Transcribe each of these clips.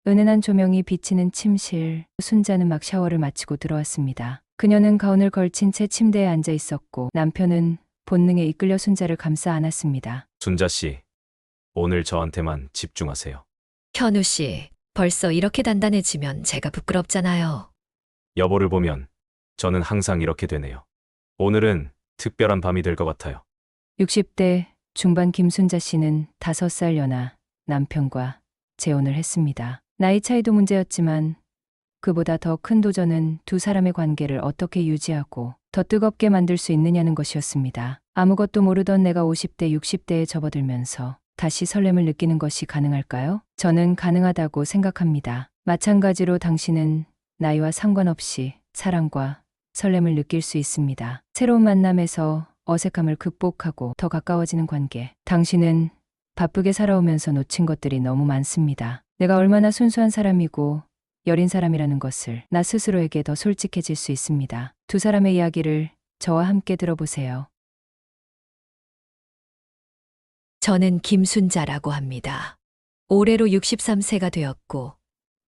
은은한 조명이 비치는 침실. 순자는 막 샤워를 마치고 들어왔습니다. 그녀는 가운을 걸친 채 침대에 앉아 있었고 남편은 본능에 이끌려 순자를 감싸 안았습니다. 순자 씨, 오늘 저한테만 집중하세요. 현우 씨, 벌써 이렇게 단단해지면 제가 부끄럽잖아요. 여보를 보면 저는 항상 이렇게 되네요. 오늘은 특별한 밤이 될 것 같아요. 60대 중반 김순자 씨는 5살 연하 남편과 재혼을 했습니다. 나이 차이도 문제였지만 그보다 더 큰 도전은 두 사람의 관계를 어떻게 유지하고 더 뜨겁게 만들 수 있느냐는 것이었습니다. 아무것도 모르던 내가 50대, 60대에 접어들면서 다시 설렘을 느끼는 것이 가능할까요? 저는 가능하다고 생각합니다. 마찬가지로 당신은 나이와 상관없이 사랑과 설렘을 느낄 수 있습니다. 새로운 만남에서 어색함을 극복하고 더 가까워지는 관계. 당신은 바쁘게 살아오면서 놓친 것들이 너무 많습니다. 내가 얼마나 순수한 사람이고 여린 사람이라는 것을 나 스스로에게 더 솔직해질 수 있습니다. 두 사람의 이야기를 저와 함께 들어보세요. 저는 김순자라고 합니다. 올해로 63세가 되었고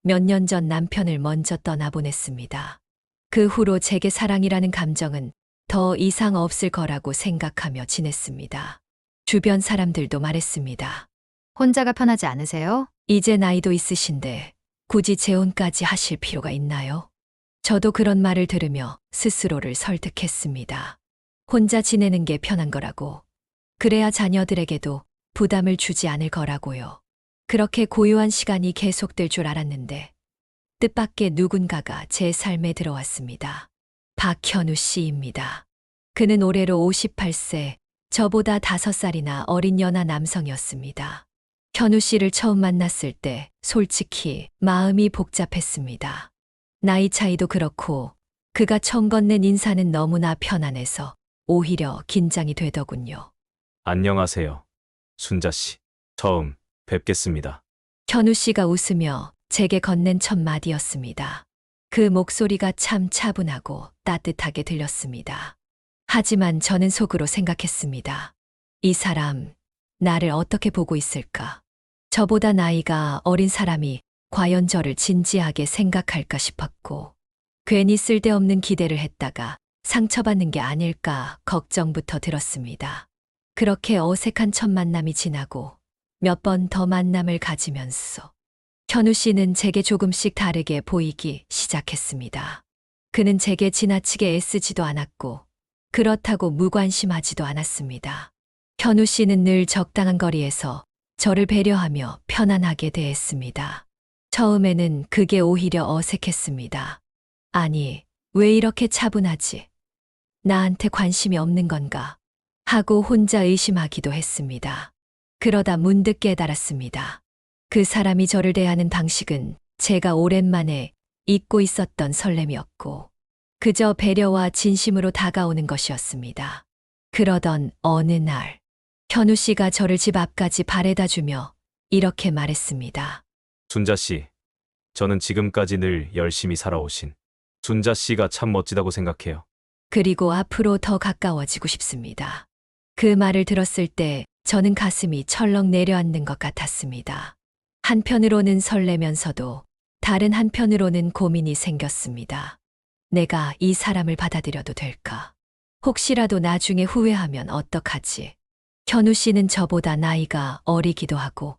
몇 년 전 남편을 먼저 떠나보냈습니다. 그 후로 제게 사랑이라는 감정은 더 이상 없을 거라고 생각하며 지냈습니다. 주변 사람들도 말했습니다. 혼자가 편하지 않으세요? 이제 나이도 있으신데 굳이 재혼까지 하실 필요가 있나요? 저도 그런 말을 들으며 스스로를 설득했습니다. 혼자 지내는 게 편한 거라고. 그래야 자녀들에게도 부담을 주지 않을 거라고요. 그렇게 고요한 시간이 계속될 줄 알았는데 뜻밖의 누군가가 제 삶에 들어왔습니다. 박현우 씨입니다. 그는 올해로 58세, 저보다 5살이나 어린 연하 남성이었습니다. 현우 씨를 처음 만났을 때 솔직히 마음이 복잡했습니다. 나이 차이도 그렇고 그가 처음 건넨 인사는 너무나 편안해서 오히려 긴장이 되더군요. 안녕하세요. 순자 씨, 처음 뵙겠습니다. 현우 씨가 웃으며 제게 건넨 첫 마디였습니다. 그 목소리가 참 차분하고 따뜻하게 들렸습니다. 하지만 저는 속으로 생각했습니다. 이 사람, 나를 어떻게 보고 있을까? 저보다 나이가 어린 사람이 과연 저를 진지하게 생각할까 싶었고, 괜히 쓸데없는 기대를 했다가 상처받는 게 아닐까 걱정부터 들었습니다. 그렇게 어색한 첫 만남이 지나고 몇 번 더 만남을 가지면서 현우 씨는 제게 조금씩 다르게 보이기 시작했습니다. 그는 제게 지나치게 애쓰지도 않았고 그렇다고 무관심하지도 않았습니다. 현우 씨는 늘 적당한 거리에서 저를 배려하며 편안하게 대했습니다. 처음에는 그게 오히려 어색했습니다. 아니, 왜 이렇게 차분하지? 나한테 관심이 없는 건가? 하고 혼자 의심하기도 했습니다. 그러다 문득 깨달았습니다. 그 사람이 저를 대하는 방식은 제가 오랜만에 잊고 있었던 설렘이었고 그저 배려와 진심으로 다가오는 것이었습니다. 그러던 어느 날 현우 씨가 저를 집 앞까지 바래다 주며 이렇게 말했습니다. 순자 씨, 저는 지금까지 늘 열심히 살아오신 순자 씨가 참 멋지다고 생각해요. 그리고 앞으로 더 가까워지고 싶습니다. 그 말을 들었을 때 저는 가슴이 철렁 내려앉는 것 같았습니다. 한편으로는 설레면서도 다른 한편으로는 고민이 생겼습니다. 내가 이 사람을 받아들여도 될까? 혹시라도 나중에 후회하면 어떡하지? 현우 씨는 저보다 나이가 어리기도 하고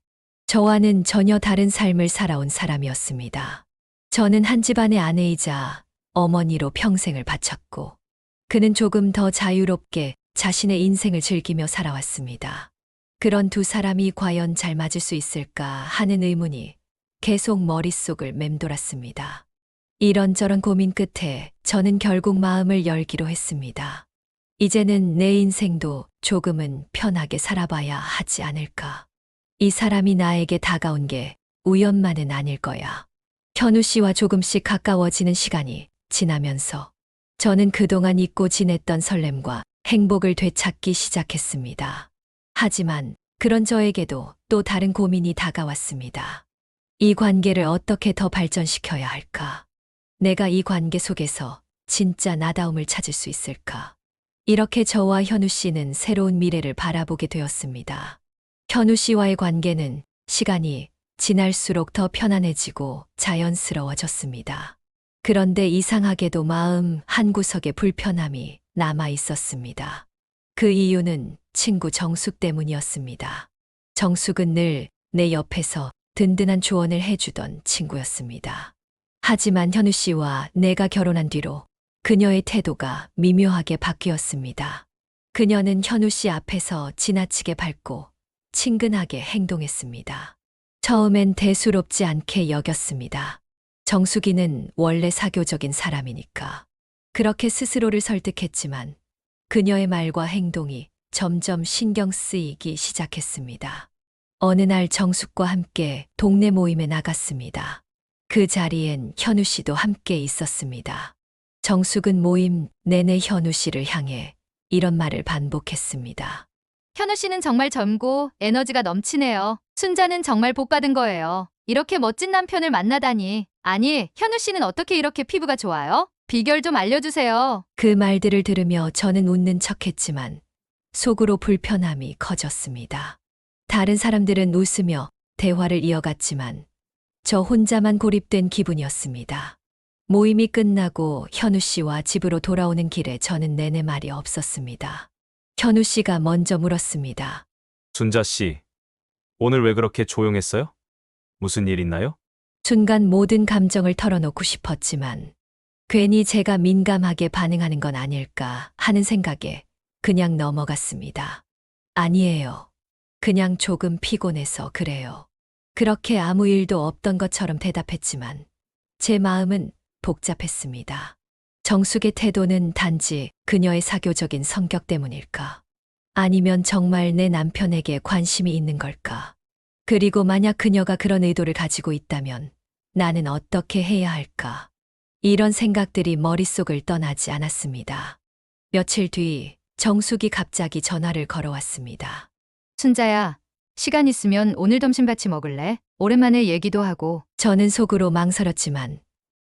저와는 전혀 다른 삶을 살아온 사람이었습니다. 저는 한 집안의 아내이자 어머니로 평생을 바쳤고 그는 조금 더 자유롭게 자신의 인생을 즐기며 살아왔습니다. 그런 두 사람이 과연 잘 맞을 수 있을까 하는 의문이 계속 머릿속을 맴돌았습니다. 이런저런 고민 끝에 저는 결국 마음을 열기로 했습니다. 이제는 내 인생도 조금은 편하게 살아봐야 하지 않을까. 이 사람이 나에게 다가온 게 우연만은 아닐 거야. 현우 씨와 조금씩 가까워지는 시간이 지나면서 저는 그동안 잊고 지냈던 설렘과 행복을 되찾기 시작했습니다. 하지만 그런 저에게도 또 다른 고민이 다가왔습니다. 이 관계를 어떻게 더 발전시켜야 할까? 내가 이 관계 속에서 진짜 나다움을 찾을 수 있을까? 이렇게 저와 현우 씨는 새로운 미래를 바라보게 되었습니다. 현우 씨와의 관계는 시간이 지날수록 더 편안해지고 자연스러워졌습니다. 그런데 이상하게도 마음 한구석에 불편함이 남아 있었습니다. 그 이유는 친구 정숙 때문이었습니다. 정숙은 늘 내 옆에서 든든한 조언을 해주던 친구였습니다. 하지만 현우 씨와 내가 결혼한 뒤로 그녀의 태도가 미묘하게 바뀌었습니다. 그녀는 현우 씨 앞에서 지나치게 밝고 친근하게 행동했습니다. 처음엔 대수롭지 않게 여겼습니다. 정숙이는 원래 사교적인 사람이니까. 그렇게 스스로를 설득했지만 그녀의 말과 행동이 점점 신경 쓰이기 시작했습니다. 어느 날 정숙과 함께 동네 모임에 나갔습니다. 그 자리엔 현우 씨도 함께 있었습니다. 정숙은 모임 내내 현우 씨를 향해 이런 말을 반복했습니다. 현우 씨는 정말 젊고 에너지가 넘치네요. 순자는 정말 복 받은 거예요. 이렇게 멋진 남편을 만나다니. 아니, 현우 씨는 어떻게 이렇게 피부가 좋아요? 비결 좀 알려주세요. 그 말들을 들으며 저는 웃는 척했지만 속으로 불편함이 커졌습니다. 다른 사람들은 웃으며 대화를 이어갔지만 저 혼자만 고립된 기분이었습니다. 모임이 끝나고 현우 씨와 집으로 돌아오는 길에 저는 내내 말이 없었습니다. 현우 씨가 먼저 물었습니다. 순자 씨, 오늘 왜 그렇게 조용했어요? 무슨 일 있나요? 순간 모든 감정을 털어놓고 싶었지만 괜히 제가 민감하게 반응하는 건 아닐까 하는 생각에 그냥 넘어갔습니다. 아니에요. 그냥 조금 피곤해서 그래요. 그렇게 아무 일도 없던 것처럼 대답했지만 제 마음은 복잡했습니다. 정숙의 태도는 단지 그녀의 사교적인 성격 때문일까? 아니면 정말 내 남편에게 관심이 있는 걸까? 그리고 만약 그녀가 그런 의도를 가지고 있다면 나는 어떻게 해야 할까? 이런 생각들이 머릿속을 떠나지 않았습니다. 며칠 뒤 정숙이 갑자기 전화를 걸어왔습니다. 순자야, 시간 있으면 오늘 점심 같이 먹을래? 오랜만에 얘기도 하고. 저는 속으로 망설였지만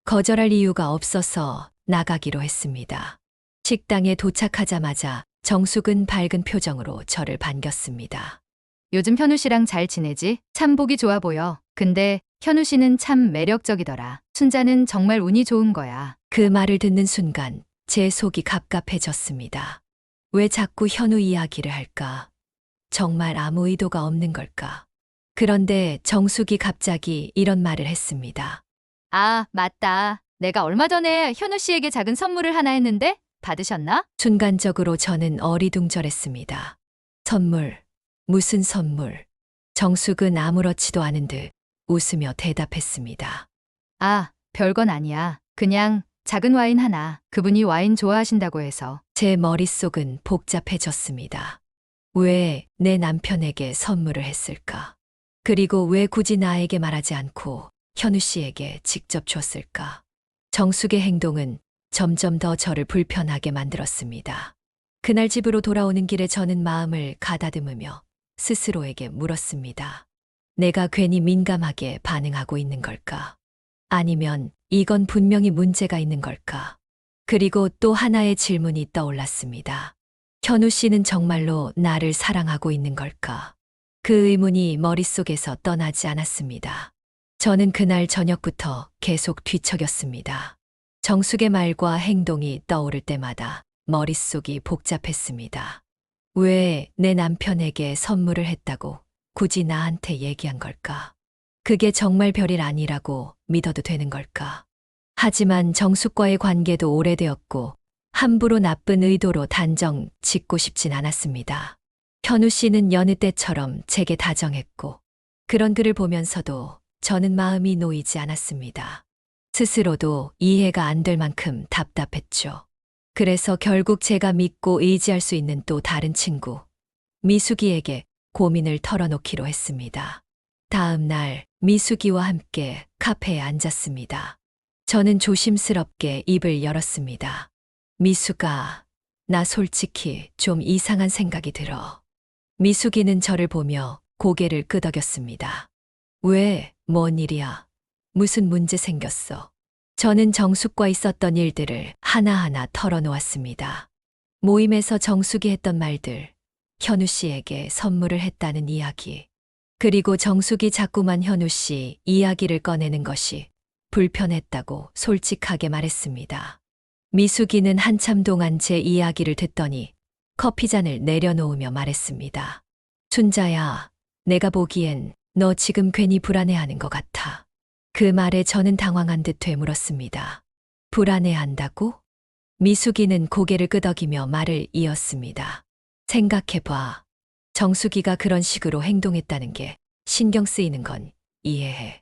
거절할 이유가 없어서 나가기로 했습니다. 식당에 도착하자마자 정숙은 밝은 표정으로 저를 반겼습니다. 요즘 현우 씨랑 잘 지내지? 참 보기 좋아 보여. 근데 현우 씨는 참 매력적이더라. 순자는 정말 운이 좋은 거야. 그 말을 듣는 순간 제 속이 갑갑해졌습니다. 왜 자꾸 현우 이야기를 할까? 정말 아무 의도가 없는 걸까? 그런데 정숙이 갑자기 이런 말을 했습니다. 아, 맞다. 내가 얼마 전에 현우 씨에게 작은 선물을 하나 했는데 받으셨나? 순간적으로 저는 어리둥절했습니다. 선물, 무슨 선물? 정숙은 아무렇지도 않은 듯 웃으며 대답했습니다. 아, 별건 아니야. 그냥 작은 와인 하나. 그분이 와인 좋아하신다고 해서. 제 머릿속은 복잡해졌습니다. 왜 내 남편에게 선물을 했을까? 그리고 왜 굳이 나에게 말하지 않고 현우 씨에게 직접 줬을까? 정숙의 행동은 점점 더 저를 불편하게 만들었습니다. 그날 집으로 돌아오는 길에 저는 마음을 가다듬으며 스스로에게 물었습니다. 내가 괜히 민감하게 반응하고 있는 걸까? 아니면 이건 분명히 문제가 있는 걸까? 그리고 또 하나의 질문이 떠올랐습니다. 현우 씨는 정말로 나를 사랑하고 있는 걸까? 그 의문이 머릿속에서 떠나지 않았습니다. 저는 그날 저녁부터 계속 뒤척였습니다. 정숙의 말과 행동이 떠오를 때마다 머릿속이 복잡했습니다. 왜 내 남편에게 선물을 했다고 굳이 나한테 얘기한 걸까? 그게 정말 별일 아니라고 믿어도 되는 걸까? 하지만 정숙과의 관계도 오래되었고 함부로 나쁜 의도로 단정 짓고 싶진 않았습니다. 현우 씨는 여느 때처럼 제게 다정했고 그런 그를 보면서도 저는 마음이 놓이지 않았습니다. 스스로도 이해가 안 될 만큼 답답했죠. 그래서 결국 제가 믿고 의지할 수 있는 또 다른 친구, 미숙이에게 고민을 털어놓기로 했습니다. 다음 날 미숙이와 함께 카페에 앉았습니다. 저는 조심스럽게 입을 열었습니다. 미숙아, 나 솔직히 좀 이상한 생각이 들어. 미숙이는 저를 보며 고개를 끄덕였습니다. 왜, 뭔 일이야? 무슨 문제 생겼어? 저는 정숙과 있었던 일들을 하나하나 털어놓았습니다. 모임에서 정숙이 했던 말들, 현우 씨에게 선물을 했다는 이야기, 그리고 정숙이 자꾸만 현우 씨 이야기를 꺼내는 것이 불편했다고 솔직하게 말했습니다. 미숙이는 한참 동안 제 이야기를 듣더니 커피잔을 내려놓으며 말했습니다. 순자야, 내가 보기엔 너 지금 괜히 불안해하는 것 같아. 그 말에 저는 당황한 듯 되물었습니다. 불안해한다고? 미숙이는 고개를 끄덕이며 말을 이었습니다. 생각해봐. 정숙이가 그런 식으로 행동했다는 게 신경 쓰이는 건 이해해.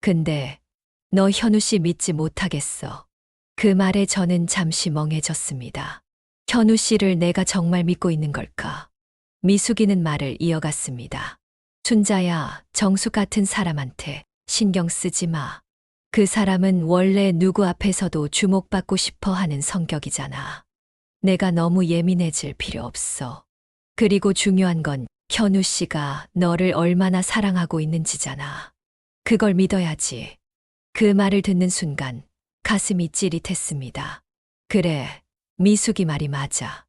근데 너 현우 씨 믿지 못하겠어. 그 말에 저는 잠시 멍해졌습니다. 현우 씨를 내가 정말 믿고 있는 걸까? 미숙이는 말을 이어갔습니다. 순자야, 정숙 같은 사람한테 신경 쓰지 마. 그 사람은 원래 누구 앞에서도 주목받고 싶어 하는 성격이잖아. 내가 너무 예민해질 필요 없어. 그리고 중요한 건 현우 씨가 너를 얼마나 사랑하고 있는지잖아. 그걸 믿어야지. 그 말을 듣는 순간 가슴이 찌릿했습니다. 그래, 미숙이 말이 맞아.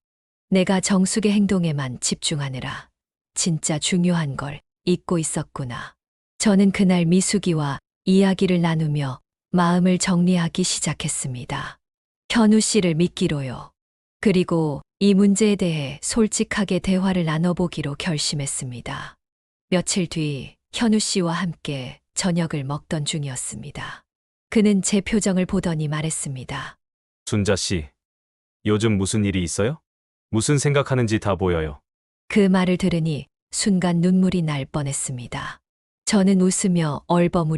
내가 정숙의 행동에만 집중하느라 진짜 중요한 걸 잊고 있었구나. 저는 그날 미숙이와 이야기를 나누며 마음을 정리하기 시작했습니다. 현우 씨를 믿기로요. 그리고 이 문제에 대해 솔직하게 대화를 나눠보기로 결심했습니다. 며칠 뒤 현우 씨와 함께 저녁을 먹던 중이었습니다. 그는 제 표정을 보더니 말했습니다. 순자 씨, 요즘 무슨 일이 있어요? 무슨 생각하는지 다 보여요. 그 말을 들으니 순간 눈물이 날 뻔했습니다. 저는 웃으며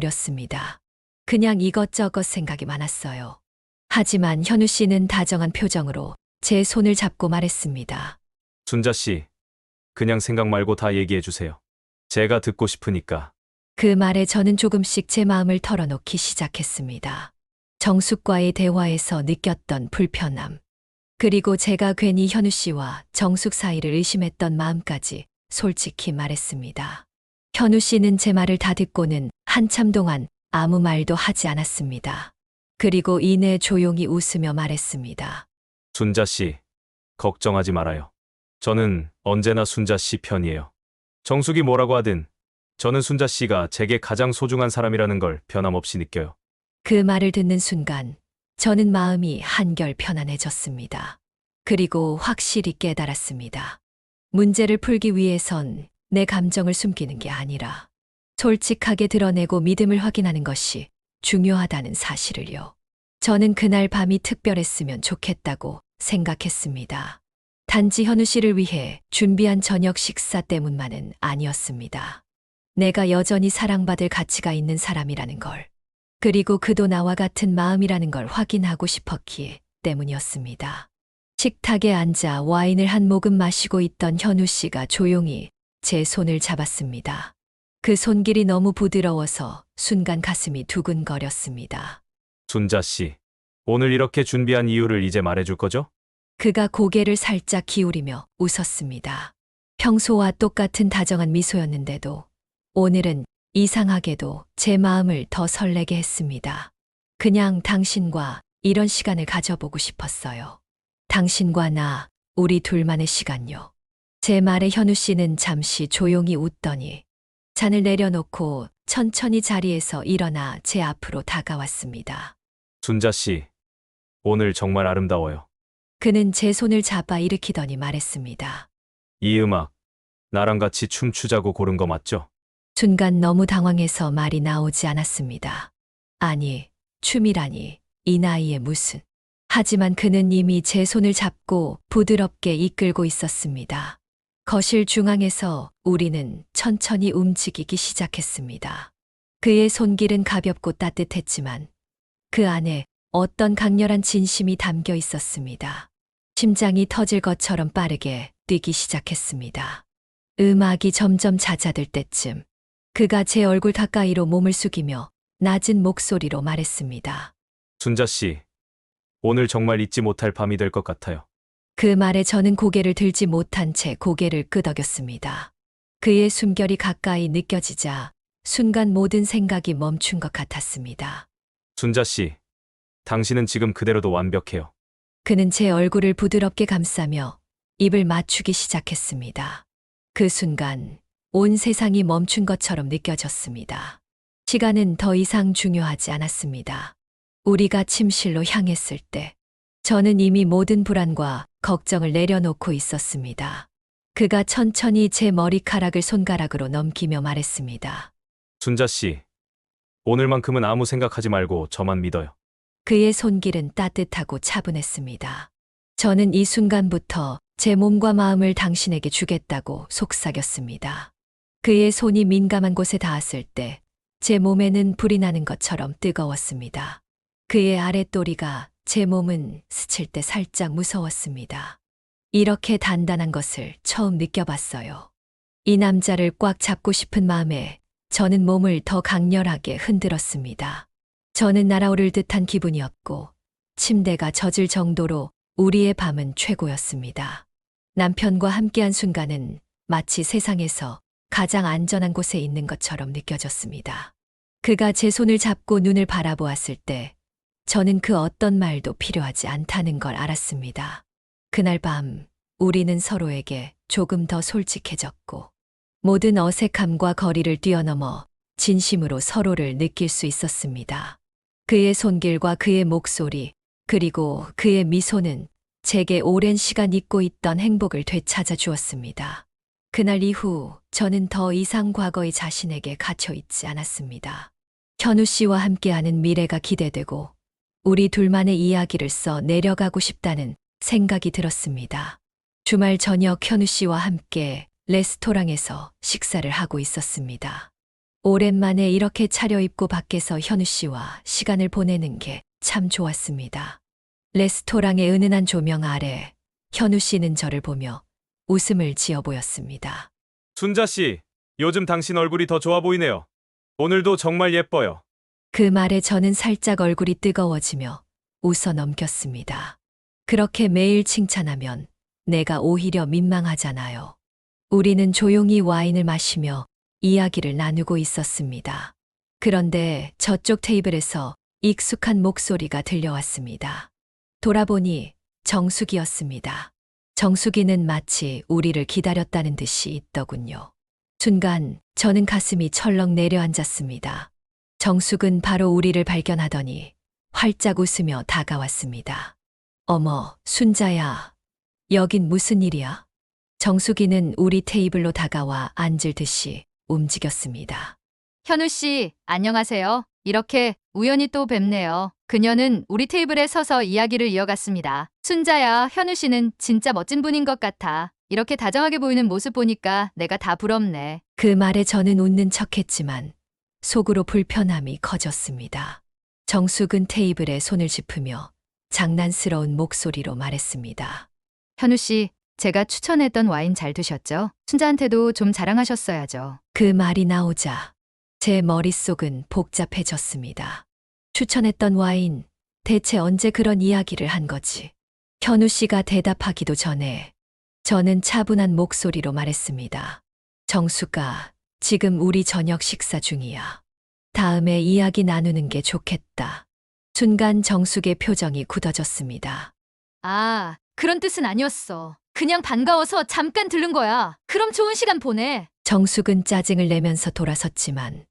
얼버무렸습니다. 그냥 이것저것 생각이 많았어요. 하지만 현우 씨는 다정한 표정으로 제 손을 잡고 말했습니다. 순자 씨, 그냥 생각 말고 다 얘기해 주세요. 제가 듣고 싶으니까. 그 말에 저는 조금씩 제 마음을 털어놓기 시작했습니다. 정숙과의 대화에서 느꼈던 불편함, 그리고 제가 괜히 현우 씨와 정숙 사이를 의심했던 마음까지 솔직히 말했습니다. 현우 씨는 제 말을 다 듣고는 한참 동안 아무 말도 하지 않았습니다. 그리고 이내 조용히 웃으며 말했습니다. 순자 씨, 걱정하지 말아요. 저는 언제나 순자 씨 편이에요. 정숙이 뭐라고 하든 저는 순자 씨가 제게 가장 소중한 사람이라는 걸 변함없이 느껴요. 그 말을 듣는 순간 저는 마음이 한결 편안해졌습니다. 그리고 확실히 깨달았습니다. 문제를 풀기 위해선 내 감정을 숨기는 게 아니라 솔직하게 드러내고 믿음을 확인하는 것이 중요하다는 사실을요. 저는 그날 밤이 특별했으면 좋겠다고 생각했습니다. 단지 현우 씨를 위해 준비한 저녁 식사 때문만은 아니었습니다. 내가 여전히 사랑받을 가치가 있는 사람이라는 걸, 그리고 그도 나와 같은 마음이라는 걸 확인하고 싶었기 때문이었습니다. 식탁에 앉아 와인을 한 모금 마시고 있던 현우 씨가 조용히 제 손을 잡았습니다. 그 손길이 너무 부드러워서 순간 가슴이 두근거렸습니다. 순자 씨, 오늘 이렇게 준비한 이유를 이제 말해줄 거죠? 그가 고개를 살짝 기울이며 웃었습니다. 평소와 똑같은 다정한 미소였는데도 오늘은 이상하게도 제 마음을 더 설레게 했습니다. 그냥 당신과 이런 시간을 가져보고 싶었어요. 당신과 나, 우리 둘만의 시간요. 제 말에 현우 씨는 잠시 조용히 웃더니 잔을 내려놓고 천천히 자리에서 일어나 제 앞으로 다가왔습니다. 순자 씨, 오늘 정말 아름다워요. 그는 제 손을 잡아 일으키더니 말했습니다. 이 음악, 나랑 같이 춤추자고 고른 거 맞죠? 순간 너무 당황해서 말이 나오지 않았습니다. 아니, 춤이라니, 이 나이에 무슨. 하지만 그는 이미 제 손을 잡고 부드럽게 이끌고 있었습니다. 거실 중앙에서 우리는 천천히 움직이기 시작했습니다. 그의 손길은 가볍고 따뜻했지만 그 안에 어떤 강렬한 진심이 담겨 있었습니다. 심장이 터질 것처럼 빠르게 뛰기 시작했습니다. 음악이 점점 잦아들 때쯤 그가 제 얼굴 가까이로 몸을 숙이며 낮은 목소리로 말했습니다. 순자 씨, 오늘 정말 잊지 못할 밤이 될 것 같아요. 그 말에 저는 고개를 들지 못한 채 고개를 끄덕였습니다. 그의 숨결이 가까이 느껴지자 순간 모든 생각이 멈춘 것 같았습니다. 순자 씨, 당신은 지금 그대로도 완벽해요. 그는 제 얼굴을 부드럽게 감싸며 입을 맞추기 시작했습니다. 그 순간 온 세상이 멈춘 것처럼 느껴졌습니다. 시간은 더 이상 중요하지 않았습니다. 우리가 침실로 향했을 때 저는 이미 모든 불안과 걱정을 내려놓고 있었습니다. 그가 천천히 제 머리카락을 손가락으로 넘기며 말했습니다. 순자 씨, 오늘만큼은 아무 생각하지 말고 저만 믿어요. 그의 손길은 따뜻하고 차분했습니다. 저는 이 순간부터 제 몸과 마음을 당신에게 주겠다고 속삭였습니다. 그의 손이 민감한 곳에 닿았을 때 제 몸에는 불이 나는 것처럼 뜨거웠습니다. 그의 아랫도리가 제 몸은 스칠 때 살짝 무서웠습니다. 이렇게 단단한 것을 처음 느껴봤어요. 이 남자를 꽉 잡고 싶은 마음에 저는 몸을 더 강렬하게 흔들었습니다. 저는 날아오를 듯한 기분이었고 침대가 젖을 정도로 우리의 밤은 최고였습니다. 남편과 함께한 순간은 마치 세상에서 가장 안전한 곳에 있는 것처럼 느껴졌습니다. 그가 제 손을 잡고 눈을 바라보았을 때 저는 그 어떤 말도 필요하지 않다는 걸 알았습니다. 그날 밤 우리는 서로에게 조금 더 솔직해졌고 모든 어색함과 거리를 뛰어넘어 진심으로 서로를 느낄 수 있었습니다. 그의 손길과 그의 목소리 그리고 그의 미소는 제게 오랜 시간 잊고 있던 행복을 되찾아 주었습니다. 그날 이후 저는 더 이상 과거의 자신에게 갇혀 있지 않았습니다. 현우 씨와 함께하는 미래가 기대되고 우리 둘만의 이야기를 써 내려가고 싶다는 생각이 들었습니다. 주말 저녁 현우 씨와 함께 레스토랑에서 식사를 하고 있었습니다. 오랜만에 이렇게 차려입고 밖에서 현우 씨와 시간을 보내는 게 참 좋았습니다. 레스토랑의 은은한 조명 아래 현우 씨는 저를 보며 웃음을 지어 보였습니다. 순자 씨, 요즘 당신 얼굴이 더 좋아 보이네요. 오늘도 정말 예뻐요. 그 말에 저는 살짝 얼굴이 뜨거워지며 웃어 넘겼습니다. 그렇게 매일 칭찬하면 내가 오히려 민망하잖아요. 우리는 조용히 와인을 마시며 이야기를 나누고 있었습니다. 그런데 저쪽 테이블에서 익숙한 목소리가 들려왔습니다. 돌아보니 정숙이었습니다. 정숙이는 마치 우리를 기다렸다는 듯이 있더군요. 순간 저는 가슴이 철렁 내려앉았습니다. 정숙은 바로 우리를 발견하더니 활짝 웃으며 다가왔습니다. 어머, 순자야. 여긴 무슨 일이야? 정숙이는 우리 테이블로 다가와 앉을 듯이 움직였습니다. 현우 씨, 안녕하세요. 이렇게 우연히 또 뵙네요. 그녀는 우리 테이블에 서서 이야기를 이어갔습니다. 순자야, 현우 씨는 진짜 멋진 분인 것 같아. 이렇게 다정하게 보이는 모습 보니까 내가 다 부럽네. 그 말에 저는 웃는 척했지만 속으로 불편함이 커졌습니다. 정숙은 테이블에 손을 짚으며 장난스러운 목소리로 말했습니다. 현우 씨, 제가 추천했던 와인 잘 드셨죠? 순자한테도 좀 자랑하셨어야죠. 그 말이 나오자 제 머릿속은 복잡해졌습니다. 추천했던 와인, 대체 언제 그런 이야기를 한 거지? 현우 씨가 대답하기도 전에 저는 차분한 목소리로 말했습니다. 정수가 지금 우리 저녁 식사 중이야. 다음에 이야기 나누는 게 좋겠다. 순간 정숙의 표정이 굳어졌습니다. 아, 그런 뜻은 아니었어. 그냥 반가워서 잠깐 들른 거야. 그럼 좋은 시간 보내. 정숙은 짜증을 내면서 돌아섰지만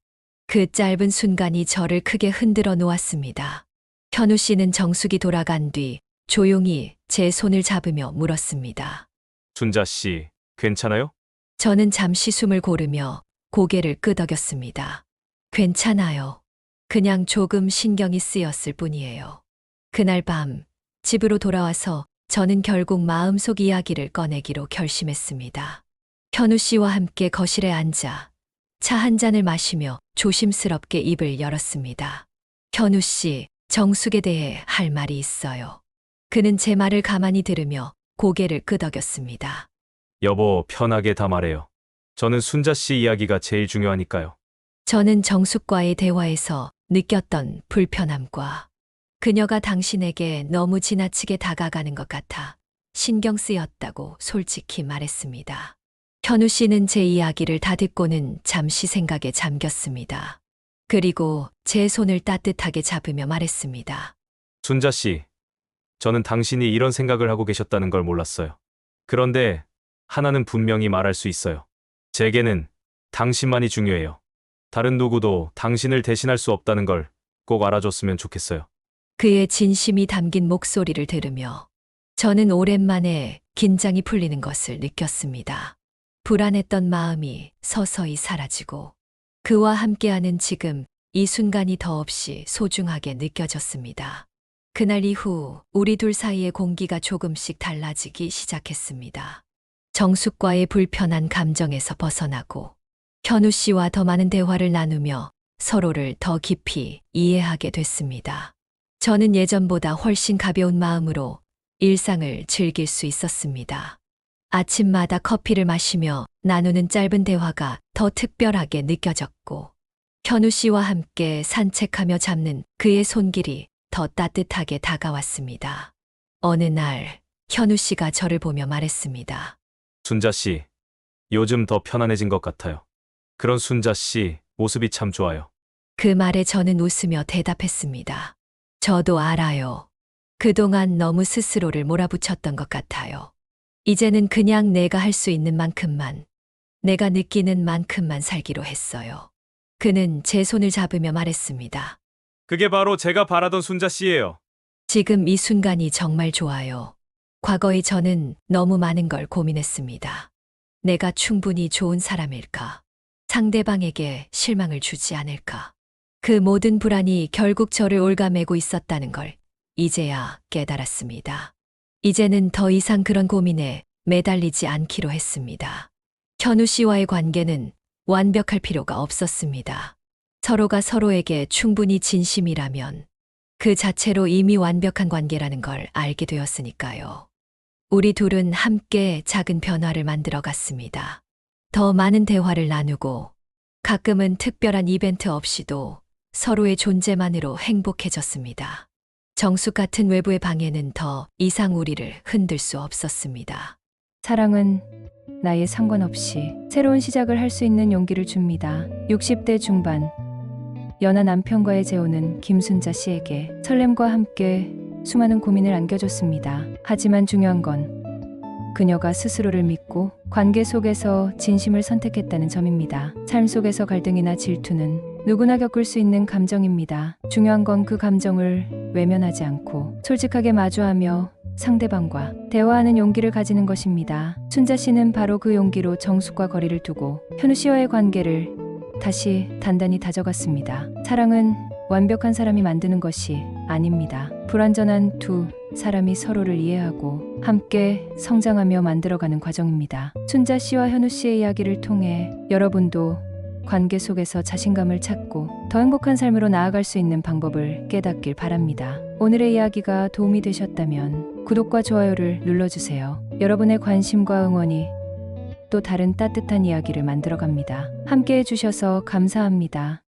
그 짧은 순간이 저를 크게 흔들어 놓았습니다. 현우 씨는 정숙이 돌아간 뒤 조용히 제 손을 잡으며 물었습니다. 순자 씨, 괜찮아요? 저는 잠시 숨을 고르며 고개를 끄덕였습니다. 괜찮아요. 그냥 조금 신경이 쓰였을 뿐이에요. 그날 밤 집으로 돌아와서 저는 결국 마음속 이야기를 꺼내기로 결심했습니다. 현우 씨와 함께 거실에 앉아 차 한 잔을 마시며 조심스럽게 입을 열었습니다. 현우 씨, 정숙에 대해 할 말이 있어요. 그는 제 말을 가만히 들으며 고개를 끄덕였습니다. 여보, 편하게 다 말해요. 저는 순자 씨 이야기가 제일 중요하니까요. 저는 정숙과의 대화에서 느꼈던 불편함과 그녀가 당신에게 너무 지나치게 다가가는 것 같아 신경 쓰였다고 솔직히 말했습니다. 현우 씨는 제 이야기를 다 듣고는 잠시 생각에 잠겼습니다. 그리고 제 손을 따뜻하게 잡으며 말했습니다. 순자 씨, 저는 당신이 이런 생각을 하고 계셨다는 걸 몰랐어요. 그런데 하나는 분명히 말할 수 있어요. 제게는 당신만이 중요해요. 다른 누구도 당신을 대신할 수 없다는 걸 꼭 알아줬으면 좋겠어요. 그의 진심이 담긴 목소리를 들으며 저는 오랜만에 긴장이 풀리는 것을 느꼈습니다. 불안했던 마음이 서서히 사라지고 그와 함께하는 지금 이 순간이 더없이 소중하게 느껴졌습니다. 그날 이후 우리 둘 사이의 공기가 조금씩 달라지기 시작했습니다. 정숙과의 불편한 감정에서 벗어나고 현우 씨와 더 많은 대화를 나누며 서로를 더 깊이 이해하게 됐습니다. 저는 예전보다 훨씬 가벼운 마음으로 일상을 즐길 수 있었습니다. 아침마다 커피를 마시며 나누는 짧은 대화가 더 특별하게 느껴졌고, 현우 씨와 함께 산책하며 잡는 그의 손길이 더 따뜻하게 다가왔습니다. 어느 날, 현우 씨가 저를 보며 말했습니다. 순자 씨, 요즘 더 편안해진 것 같아요. 그런 순자 씨 모습이 참 좋아요. 그 말에 저는 웃으며 대답했습니다. 저도 알아요. 그동안 너무 스스로를 몰아붙였던 것 같아요. 이제는 그냥 내가 할 수 있는 만큼만, 내가 느끼는 만큼만 살기로 했어요. 그는 제 손을 잡으며 말했습니다. 그게 바로 제가 바라던 순자 씨예요. 지금 이 순간이 정말 좋아요. 과거의 저는 너무 많은 걸 고민했습니다. 내가 충분히 좋은 사람일까? 상대방에게 실망을 주지 않을까? 그 모든 불안이 결국 저를 올가매고 있었다는 걸 이제야 깨달았습니다. 이제는 더 이상 그런 고민에 매달리지 않기로 했습니다. 현우 씨와의 관계는 완벽할 필요가 없었습니다. 서로가 서로에게 충분히 진심이라면 그 자체로 이미 완벽한 관계라는 걸 알게 되었으니까요. 우리 둘은 함께 작은 변화를 만들어 갔습니다. 더 많은 대화를 나누고 가끔은 특별한 이벤트 없이도 서로의 존재만으로 행복해졌습니다. 정숙 같은 외부의 방해는 더 이상 우리를 흔들 수 없었습니다. 사랑은 나이에 상관없이 새로운 시작을 할 수 있는 용기를 줍니다. 60대 중반 연하 남편과의 재혼은 김순자 씨에게 설렘과 함께 수많은 고민을 안겨줬습니다. 하지만 중요한 건 그녀가 스스로를 믿고 관계 속에서 진심을 선택했다는 점입니다. 삶 속에서 갈등이나 질투는 누구나 겪을 수 있는 감정입니다. 중요한 건 그 감정을 외면하지 않고 솔직하게 마주하며 상대방과 대화하는 용기를 가지는 것입니다. 순자 씨는 바로 그 용기로 정숙과 거리를 두고 현우 씨와의 관계를 다시 단단히 다져갔습니다. 사랑은 완벽한 사람이 만드는 것이 아닙니다. 불완전한 두 사람이 서로를 이해하고 함께 성장하며 만들어가는 과정입니다. 순자 씨와 현우 씨의 이야기를 통해 여러분도 관계 속에서 자신감을 찾고 더 행복한 삶으로 나아갈 수 있는 방법을 깨닫길 바랍니다. 오늘의 이야기가 도움이 되셨다면 구독과 좋아요를 눌러주세요. 여러분의 관심과 응원이 또 다른 따뜻한 이야기를 만들어갑니다. 함께 해주셔서 감사합니다.